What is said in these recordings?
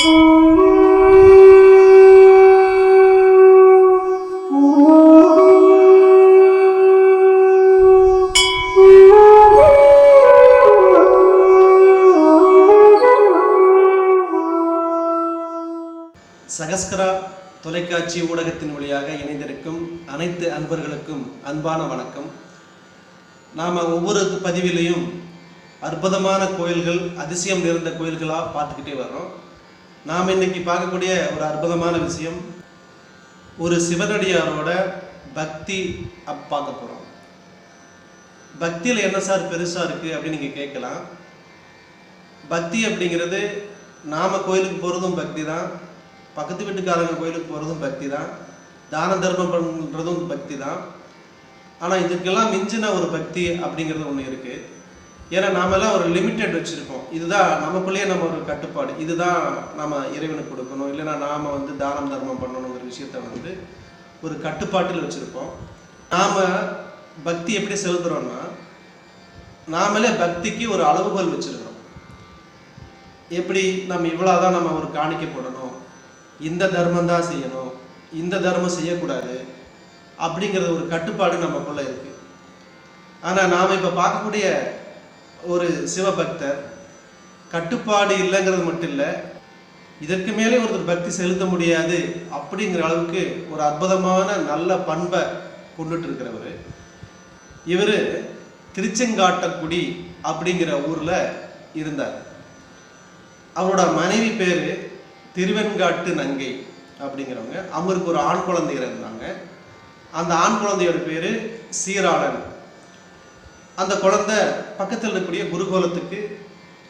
சகஸ்கரா தொலைக்காட்சி ஊடகத்தின் வழியாக இணைந்திருக்கும் அனைத்து அன்பர்களுக்கும் அன்பான வணக்கம். நாம் ஒவ்வொரு பதிவிலையும் அற்புதமான கோயில்கள், அதிசயம் நிறைந்த கோயில்களாக பார்த்துக்கிட்டே வர்றோம். நாம் இன்னைக்கு பார்க்கக்கூடிய ஒரு அற்புதமான விஷயம், ஒரு சிவனடியாரோட பக்தி பார்க்க போகிறோம். பக்தியில் என்ன சார் பெருசாக இருக்குது அப்படின்னு நீங்கள் கேட்கலாம். பக்தி அப்படிங்கிறது நாம் கோயிலுக்கு போகிறதும் பக்தி தான், பக்கத்து வீட்டுக்காரங்க கோயிலுக்கு போகிறதும் பக்தி தான், தான தர்மம் பண்ணுறதும் பக்தி தான். ஆனால் இதுக்கெல்லாம் மிஞ்சின ஒரு பக்தி அப்படிங்கிறது ஒன்று இருக்குது. ஏன்னா நாமெல்லாம் ஒரு லிமிட்டட் வச்சுருக்கோம். இதுதான் நமக்குள்ளேயே நம்ம ஒரு கட்டுப்பாடு, இதுதான் நம்ம இறைவனுக்கு கொடுக்கணும், இல்லைன்னா நாம் தானம் தர்மம் பண்ணணுங்கிற விஷயத்த ஒரு கட்டுப்பாட்டில் வச்சுருப்போம். நாம் பக்தி எப்படி செலுத்துகிறோன்னா, நாமளே பக்திக்கு ஒரு அளவுகோல் வச்சுருக்கிறோம். எப்படி நம்ம இவ்வளோதான் நம்ம ஒரு காணிக்கை போடணும், இந்த தர்மம் தான் செய்யணும், இந்த தர்மம் செய்யக்கூடாது அப்படிங்கிறது ஒரு கட்டுப்பாடு நமக்குள்ள இருக்கு. ஆனால் நாம் இப்போ பார்க்கக்கூடிய ஒரு சிவபக்தர் கட்டுப்பாடு இல்லைங்கிறது மட்டும் இல்லை, இதற்கு மேலே ஒருத்தர் பக்தி செலுத்த முடியாது அப்படிங்கிற அளவுக்கு ஒரு அற்புதமான நல்ல பண்பை கொண்டுட்டு இருக்கிறவர். இவர் திருச்செங்காட்டக்குடி அப்படிங்கிற ஊரில் இருந்தார். அவரோட மனைவி பேர் திருவெண்காட்டு நங்கை அப்படிங்கிறவங்க. அவங்களுக்கு ஒரு ஆண் குழந்தை இருந்தாங்க. அந்த ஆண் குழந்தையோட பேர் சீராளன். அந்த குழந்தை பக்கத்தில் இருக்கக்கூடிய குருகோலத்துக்கு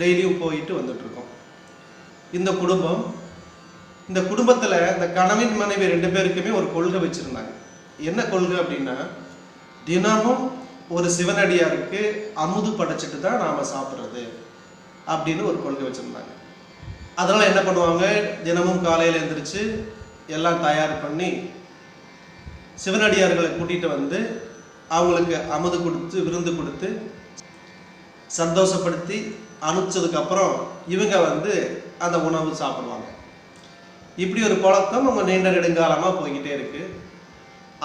டெய்லியும் போயிட்டு வந்துட்டுருக்கோம். இந்த குடும்பத்தில் இந்த கணவன் மனைவி 2 பேருக்குமே ஒரு கொள்கை வச்சுருந்தாங்க. என்ன கொள்கை அப்படின்னா, தினமும் ஒரு சிவனடியாருக்கு அமுது படைச்சிட்டு தான் நாம் சாப்பிட்றது அப்படின்னு ஒரு கொள்கை வச்சுருந்தாங்க. அதனால் என்ன பண்ணுவாங்க, தினமும் காலையில் எழுந்திரிச்சு எல்லாம் தயார் பண்ணி சிவனடியார்களை கூட்டிகிட்டு அவங்களுக்கு அமுது கொடுத்து விருந்து கொடுத்து சந்தோஷப்படுத்தி அனுப்பிச்சதுக்கப்புறம் இவங்க அந்த உணவு சாப்பிடுவாங்க. இப்படி ஒரு பழக்கம் அவங்க நீண்ட நெடுங்காலமாக போய்கிட்டே இருக்கு.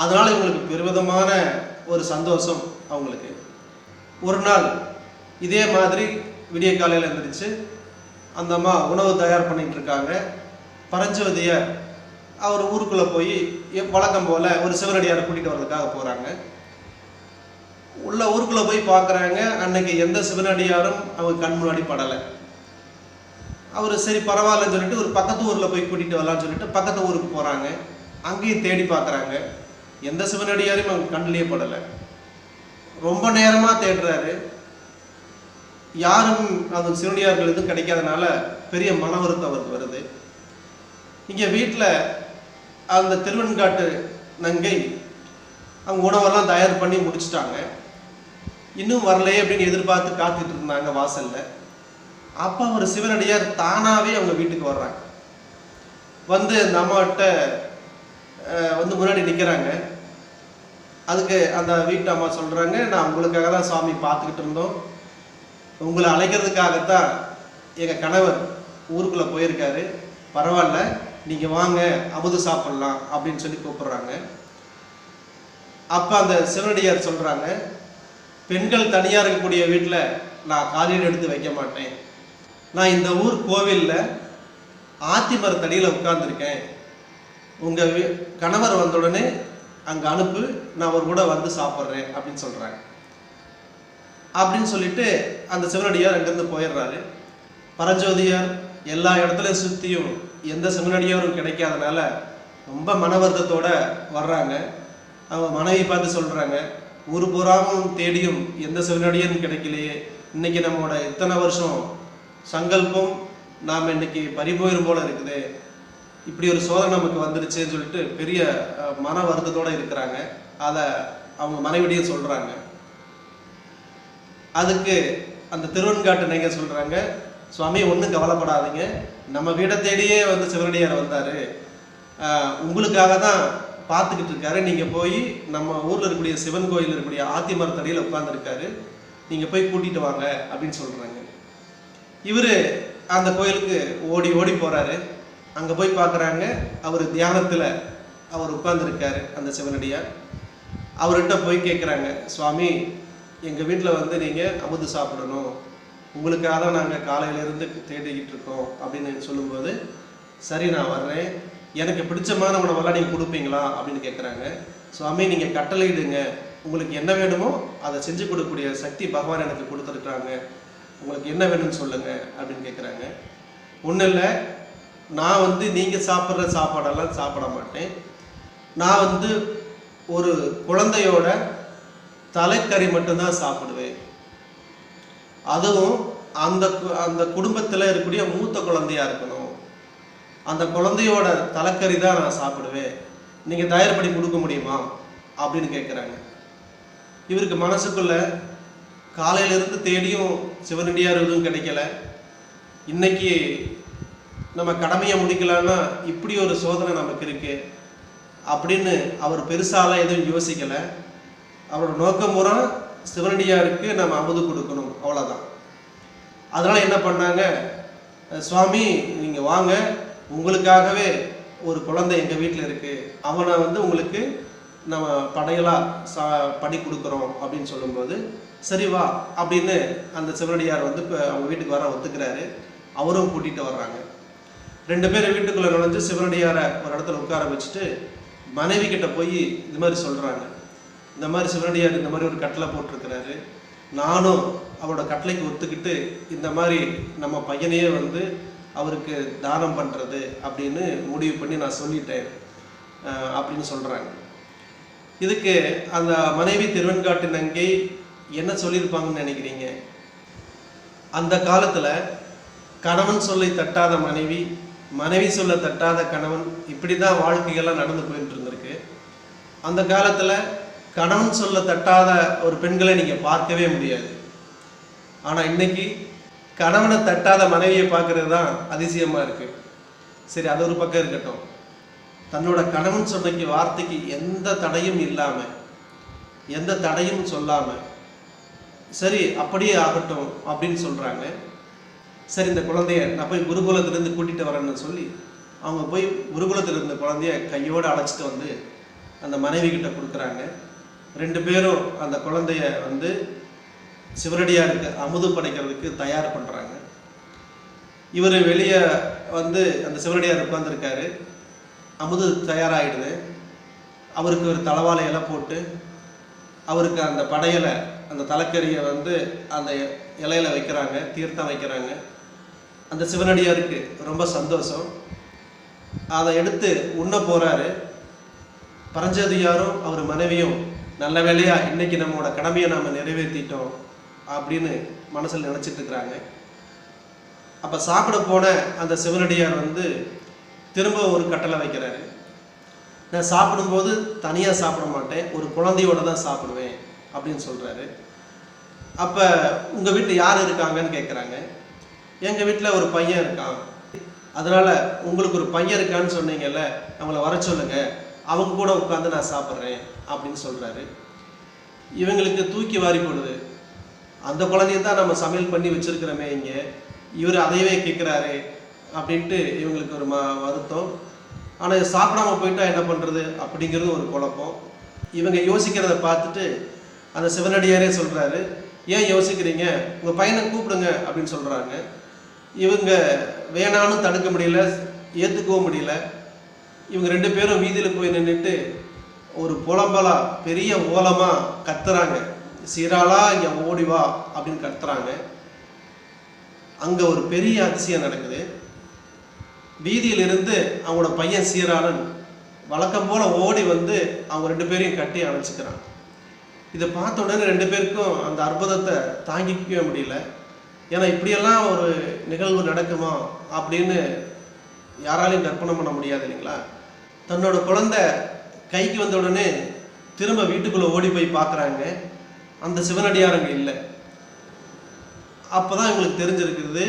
அதனால் இவங்களுக்கு பெருவிதமான ஒரு சந்தோஷம் அவங்களுக்கு. ஒரு நாள் இதே மாதிரி விடிய காலையில் எழுந்திரிச்சு அந்த அம்மா உணவு தயார் பண்ணிட்டு இருக்காங்க. பரஞ்சோதியார் அவர் ஊருக்குள்ளே போய் வழக்கம் போல் ஒரு சிவனடியாரை கூட்டிகிட்டு வர்றதுக்காக போகிறாங்க. உள்ள ஊருக்குள்ளே போய் பார்க்குறாங்க. அன்னைக்கு எந்த சிவனடியாரும் அவங்க கண் முன்னாடி படலை. அவர் சரி பரவாயில்லன்னு சொல்லிட்டு ஒரு பக்கத்து ஊரில் போய் கூட்டிகிட்டு வரலான்னு சொல்லிட்டு பக்கத்து ஊருக்கு போகிறாங்க. அங்கேயும் தேடி பார்க்குறாங்க. எந்த சிவனடியாரையும் அவங்க கண்ணிலேயே படலை. ரொம்ப நேரமாக தேடுறாரு. யாரும் அந்த சிவனடியார்கள் எதுவும் கிடைக்காதனால பெரிய மன வருத்தம் அவருக்கு வருது. இங்கே வீட்டில் அந்த திருவெண்காட்டு நங்கை அவங்க உணவெல்லாம் தயார் பண்ணி முடிச்சுட்டாங்க. இன்னும் வரலையே அப்படின்னு எதிர்பார்த்து காத்துட்டு இருந்தாங்க வாசலில். அப்போ ஒரு சிவனடியார் தானாகவே அவங்க வீட்டுக்கு வர்றாங்க. அந்த அம்மாட்ட முன்னாடி நிற்கிறாங்க. அதுக்கு அந்த வீட்டு அம்மா சொல்கிறாங்க, நான் உங்களுக்காக தான் சாமி பார்த்துக்கிட்டு இருந்தோம், உங்களை அழைக்கிறதுக்காகத்தான் எங்கள் கணவர் ஊருக்குள்ளே போயிருக்காரு, பரவாயில்ல நீங்கள் வாங்க அமுது சாப்பிட்லாம் அப்படின்னு சொல்லி கூப்பிட்றாங்க. அப்போ அந்த சிவனடியார் சொல்கிறாங்க, பெண்கள் தனியாக இருக்கக்கூடிய வீட்டில் நான் காலையில் எடுத்து வைக்க மாட்டேன். நான் இந்த ஊர் கோவிலில் ஆத்தி மரத்தடியில் உட்கார்ந்துருக்கேன். உங்கள் கணவர் வந்த உடனே அங்கே அனுப்பு, நான் அவர் கூட சாப்பிட்றேன் அப்படின்னு சொல்கிறாங்க. அப்படின்னு சொல்லிட்டு அந்த சிவனடியார் அங்கேருந்து போயிடுறாரு. பரஞ்சோதியார் எல்லா இடத்துலையும் சுற்றியும் எந்த சிவனடியாரும் கிடைக்காதனால ரொம்ப மன வருத்தத்தோடு வர்றாங்க. அவங்க மனைவி பார்த்து சொல்கிறாங்க, ஊர் பூராவும் தேடியும் எந்த சிவனடியாரும் கிடைக்கலையே, இன்னைக்கு நம்மளோட இத்தனை வருஷம் சங்கல்பம் நாம் இன்னைக்கு பறிபோயிரும் போல இருக்குது, இப்படி ஒரு சோதனை நமக்கு வந்துருச்சுன்னு சொல்லிட்டு பெரிய மன வருத்தத்தோடு இருக்கிறாங்க. அதை அவங்க மனைவிடையும் சொல்கிறாங்க. அதுக்கு அந்த திருவெண்காட்டு நங்கை சொல்கிறாங்க, சுவாமி ஒன்றும் கவலைப்படாதீங்க, நம்ம வீடை தேடியே சிவனடியார் வந்தார், உங்களுக்காக தான் பார்த்துக்கிட்டு இருக்காரு, நீங்கள் போய் நம்ம ஊரில் இருக்கக்கூடிய சிவன் கோயில் இருக்கக்கூடிய ஆத்தி மரத்தடியில் உட்காந்துருக்காரு, நீங்கள் போய் கூட்டிகிட்டு வாங்க அப்படின்னு சொல்கிறாங்க. இவர் அந்த கோயிலுக்கு ஓடி ஓடி போகிறாரு. அங்கே போய் பார்க்குறாங்க, அவர் தியானத்தில் அவர் உட்கார்ந்துருக்காரு அந்த சிவனடியார். அவர்கிட்ட போய் கேட்குறாங்க, சுவாமி எங்கள் வீட்டில் வந்து நீங்கள் அமுது சாப்பிடணும், உங்களுக்காக தான் நாங்கள் காலையிலேருந்து தேடிக்கிட்டு இருக்கோம் அப்படின்னு சொல்லும்போது, சரி நான் வர்றேன், எனக்கு பிடிச்சமான உணவெல்லாம் நீங்கள் கொடுப்பீங்களா அப்படின்னு கேட்குறாங்க. சுவாமி நீங்கள் கட்டளையிடுங்க, உங்களுக்கு என்ன வேணுமோ அதை செஞ்சு கொடுக்கக்கூடிய சக்தி பகவான் எனக்கு கொடுத்துருக்குறாங்க, உங்களுக்கு என்ன வேணும்னு சொல்லுங்கள் அப்படின்னு கேட்குறாங்க. ஒன்றும் இல்லை, நான் வந்து நீங்கள் சாப்பிட்ற சாப்பாடெல்லாம் சாப்பிட மாட்டேன், நான் வந்து ஒரு குழந்தையோட தலைக்கறி மட்டும்தான் சாப்பிடுவேன், அதுவும் அந்த அந்த குடும்பத்தில் இருக்கக்கூடிய மூத்த குழந்தையா இருக்கணும், அந்த குழந்தையோட தலைக்கறி தான் நான் சாப்பிடுவேன், நீங்கள் தயார் பண்ணி கொடுக்க முடியுமா அப்படின்னு கேட்குறாங்க. இவருக்கு மனசுக்குள்ள காலையிலேருந்து தேடியும் சிவனடியார் எதுவும் கிடைக்கல, இன்னைக்கு நம்ம கடமையை முடிக்கலான்னா இப்படி ஒரு சோதனை நமக்கு இருக்கு அப்படின்னு அவர் பெருசாலாம் எதுவும் யோசிக்கலை. அவரோட நோக்கம் பூரா சிவனடியாருக்கு நம்ம அமுது கொடுக்கணும், அவ்வளோதான். அதனால் என்ன பண்ணாங்க, சுவாமி நீங்கள் வாங்க, உங்களுக்காகவே ஒரு குழந்தை எங்கள் வீட்டில் இருக்குது, அவனை வந்து உங்களுக்கு நம்ம படையலாக படி கொடுக்குறோம் அப்படின்னு சொல்லும்போது, சரி வா அப்படின்னு அந்த சிவனடியார் வந்து இப்போ அவங்க வீட்டுக்கு வர ஒத்துக்கிறாரு. அவரும் கூட்டிகிட்டு வர்றாங்க. 2 பேரும் வீட்டுக்குள்ளே நுழைஞ்சு சிவனடியாரை ஒரு இடத்துல உட்கார வச்சுட்டு மனைவி கிட்ட போய் இது மாதிரி சொல்கிறாங்க, இந்த மாதிரி சிவனடியார் இந்த மாதிரி ஒரு கட்டளை போட்டிருக்கிறாரு, நானும் அவரோட கட்டளைக்கு ஒத்துக்கிட்டு இந்த மாதிரி நம்ம பையனையே வந்து அவருக்கு தானம் பண்ணுறது அப்படின்னு முடிவு பண்ணி நான் சொல்லிட்டேன் அப்படின்னு சொல்கிறாங்க. இதுக்கு அந்த மனைவி திருவெண்காட்டு நங்கை என்ன சொல்லியிருப்பாங்கன்னு நினைக்கிறீங்க? அந்த காலத்தில் கணவன் சொல்லை தட்டாத மனைவி, மனைவி சொல்ல தட்டாத கணவன், இப்படி தான் வாழ்க்கைகள்லாம் நடந்து போயிட்டு இருந்திருக்கு. அந்த காலத்தில் கணவன் சொல்ல தட்டாத ஒரு பெண்களை நீங்கள் பார்க்கவே முடியாது. ஆனால் இன்னைக்கு கணவனை தட்டாத மனைவியை பார்க்கறது தான் அதிசயமாக இருக்குது. சரி, அது ஒரு பக்கம் இருக்கட்டும். தன்னோட கணவன் சொன்ன வார்த்தைக்கு எந்த தடையும் இல்லாமல், எந்த தடையும் சொல்லாமல், சரி அப்படியே ஆகட்டும் அப்படின்னு சொல்கிறாங்க. சரி, இந்த குழந்தைய நான் போய் குருகுலத்திலேருந்து கூட்டிகிட்டு வரேன்னு சொல்லி அவங்க போய் குருகுலத்தில் இருந்த குழந்தைய கையோடு அழைச்சிட்டு வந்து அந்த மனைவி கிட்ட கொடுக்குறாங்க. 2 பேரும் அந்த குழந்தைய வந்து சிவனடியாருக்கு அமுது படைக்கிறதுக்கு தயார் பண்ணுறாங்க. இவர் வெளியே வந்து அந்த சிவனடியார் உட்காந்துருக்காரு, அமுது தயாராகிடுது. அவருக்கு ஒரு தலைவாழையெல்லாம் போட்டு அவருக்கு அந்த படையலை, அந்த தலைக்கறியை வந்து அந்த இலையில வைக்கிறாங்க, தீர்த்தம் வைக்கிறாங்க. அந்த சிவனடியாருக்கு ரொம்ப சந்தோஷம். அதை எடுத்து உண்ண போகிறாரு. பரஞ்சோதியாரும் அவர் மனைவியும் நல்ல வேலையா இன்னைக்கு நம்மளோட கடமையை நாம் நிறைவேற்றிட்டோம் அப்படின்னு மனசில் நினச்சிட்டு இருக்கிறாங்க. அப்போ சாப்பிட போன அந்த சிவனடியார் வந்து திரும்ப ஒரு கட்டளை வைக்கிறாரு, நான் சாப்பிடும்போது தனியாக சாப்பிட மாட்டேன், ஒரு குழந்தையோட தான் சாப்பிடுவேன் அப்படின்னு சொல்கிறாரு. அப்போ உங்கள் வீட்டில் யார் இருக்காங்கன்னு கேட்குறாங்க. எங்கள் வீட்டில் ஒரு பையன் இருக்கான், அதனால் உங்களுக்கு ஒரு பையன் இருக்கான்னு சொன்னீங்கல்ல, அவங்கள வர சொல்லுங்க, அவங்க கூட உட்காந்து நான் சாப்பிட்றேன் அப்படின்னு சொல்கிறாரு. இவங்களுக்கு தூக்கி வாரி போடுது. அந்த குழந்தைய தான் நம்ம சமையல் பண்ணி வச்சுருக்கிறோமே இங்கே, இவர் அதையவே கேட்குறாரு அப்படின்ட்டு இவங்களுக்கு ஒரு வருத்தம். ஆனால் சாப்பிடாம போயிட்டா என்ன பண்ணுறது அப்படிங்கிறது ஒரு குழப்பம். இவங்க யோசிக்கிறத பார்த்துட்டு அந்த சிவனடியாரே சொல்கிறாரு, ஏன் யோசிக்கிறீங்க, உங்கள் பையனை கூப்பிடுங்க அப்படின்னு சொல்கிறாங்க. இவங்க வேணான்னு தடுக்க முடியல, ஏற்றுக்கவும் முடியல. இவங்க 2 பேரும் வீதியில் போய் நின்றுட்டு ஒரு புலம்பலா பெரிய ஓலமாக கத்துறாங்க, சீராளா இங்கே ஓடிவா அப்படின்னு கத்துறாங்க. அங்கே ஒரு பெரிய அதிசயம் நடக்குது. வீதியிலிருந்து அவங்களோட பையன் சீராளன் வழக்கம் போல் ஓடி வந்து அவங்க 2 பேரையும் கட்டி அணைச்சிக்கிறான். இதை பார்த்த உடனே 2 பேருக்கும் அந்த அற்புதத்தை தாங்கிக்கவே முடியல. ஏன்னா இப்படியெல்லாம் ஒரு நிகழ்வு நடக்குமா அப்படின்னு யாராலையும் கற்பனை பண்ண முடியாது இல்லைங்களா. தன்னோட குழந்தை கைக்கு வந்த உடனே திரும்ப வீட்டுக்குள்ளே ஓடி போய் பார்க்குறாங்க, அந்த சிவனடியாரங்க இல்லை. அப்போ தான் இவங்களுக்கு தெரிஞ்சிருக்கிறது,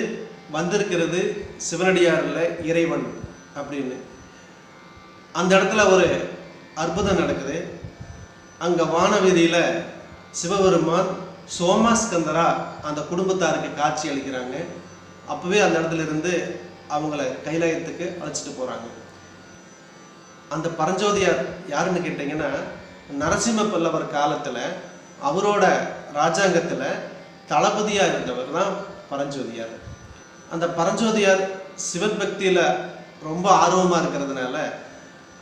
வந்திருக்கிறது சிவனடியார் இல்லை, இறைவன் அப்படின்னு. அந்த இடத்துல ஒரு அற்புதம் நடக்குது. அங்கே வானவீதியில் சிவபெருமான் சோமாஸ்கந்தரா அந்த குடும்பத்தாருக்கு காட்சி அளிக்கிறாங்க. அப்போவே அந்த இடத்துல இருந்து அவங்கள கைலாயத்துக்கு அழைச்சிட்டு போகிறாங்க. அந்த பரஞ்சோதியார் யாருன்னு கேட்டிங்கன்னா, நரசிம்ம பல்லவர் காலத்தில் அவரோட ராஜாங்கத்தில் தளபதியாக இருந்தவர் தான் பரஞ்சோதியார். அந்த பரஞ்சோதியார் சிவன் பக்தியில் ரொம்ப ஆர்வமாக இருக்கிறதுனால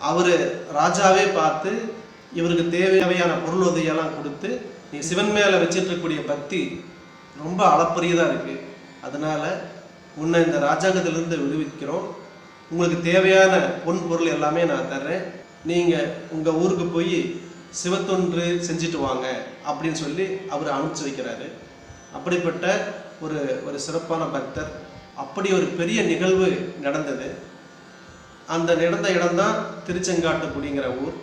அவர் ராஜாவே பார்த்து இவருக்கு தேவையான பொருள் உதவியெல்லாம் கொடுத்து, நீ சிவன் மேலே வச்சிருக்கக்கூடிய பக்தி ரொம்ப அளப்பரியதாக இருக்குது, அதனால் உன்னை இந்த ராஜாங்கத்திலிருந்து விடுவிக்கிறோம், உங்களுக்கு தேவையான பொன் பொருள் எல்லாமே நான் தர்றேன், நீங்கள் உங்கள் ஊருக்கு போய் சிவத்தொன்று செஞ்சுட்டு வாங்க அப்படின்னு சொல்லி அவர் அனுப்பிச்சு வைக்கிறாரு. அப்படிப்பட்ட ஒரு சிறப்பான பக்தர். அப்படி ஒரு பெரிய நிகழ்வு நடந்தது. அந்த நடந்த இடம்தான் திருச்செங்காட்டுக்குடிங்கிற ஊர்.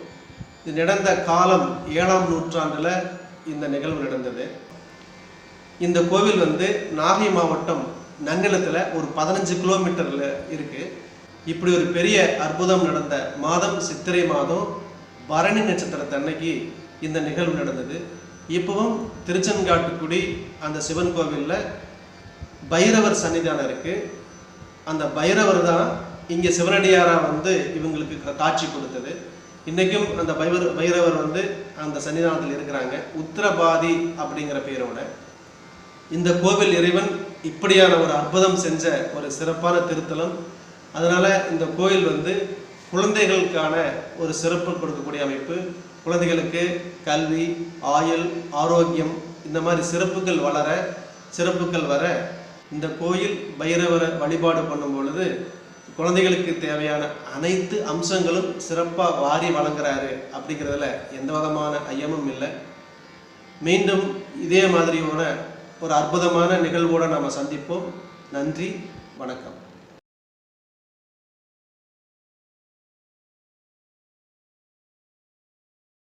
இது நடந்த காலம் 7ஆம் நூற்றாண்டில் இந்த நிகழ்வு நடந்தது. இந்த கோவில் நாகை மாவட்டம் நன்னிலத்தில் ஒரு 15 கிலோமீட்டரில் இருக்குது. இப்படி ஒரு பெரிய அற்புதம் நடந்த மாதம் சித்திரை மாதம் பரணி நட்சத்திரத்தன்னைக்கு இந்த நிகழ்வு நடந்தது. இப்பவும் திருச்செங்காட்டுக்குடி அந்த சிவன் கோவிலில் பைரவர் சன்னிதானம் இருக்குது. அந்த பைரவர் தான் இங்கே சிவனடியாராக இவங்களுக்கு காட்சி கொடுத்தது. இன்றைக்கும் அந்த பைரவர் அந்த சன்னிதானத்தில் இருக்கிறாங்க, உத்திரபாதி அப்படிங்கிற பேரோட. இந்த கோவில் இறைவன் இப்படியான ஒரு அற்புதம் செஞ்ச ஒரு சிறப்பான திருத்தலம். அதனால் இந்த கோயில் குழந்தைகளுக்கான ஒரு சிறப்பு கொடுக்கக்கூடிய அமைப்பு. குழந்தைகளுக்கு கல்வி, ஆயுள், ஆரோக்கியம் இந்த மாதிரி சிறப்புகள் வர இந்த கோயில் பைரவரை வழிபாடு பண்ணும் பொழுது குழந்தைகளுக்கு தேவையான அனைத்து அம்சங்களும் சிறப்பாக வாரி வழங்குறாரு அப்படிங்கிறதுல எந்த விதமான ஐயமும் இல்லை. மீண்டும் இதே மாதிரியான ஒரு அற்புதமான நிகழ்வோடு நாம் சந்திப்போம். நன்றி, வணக்கம்.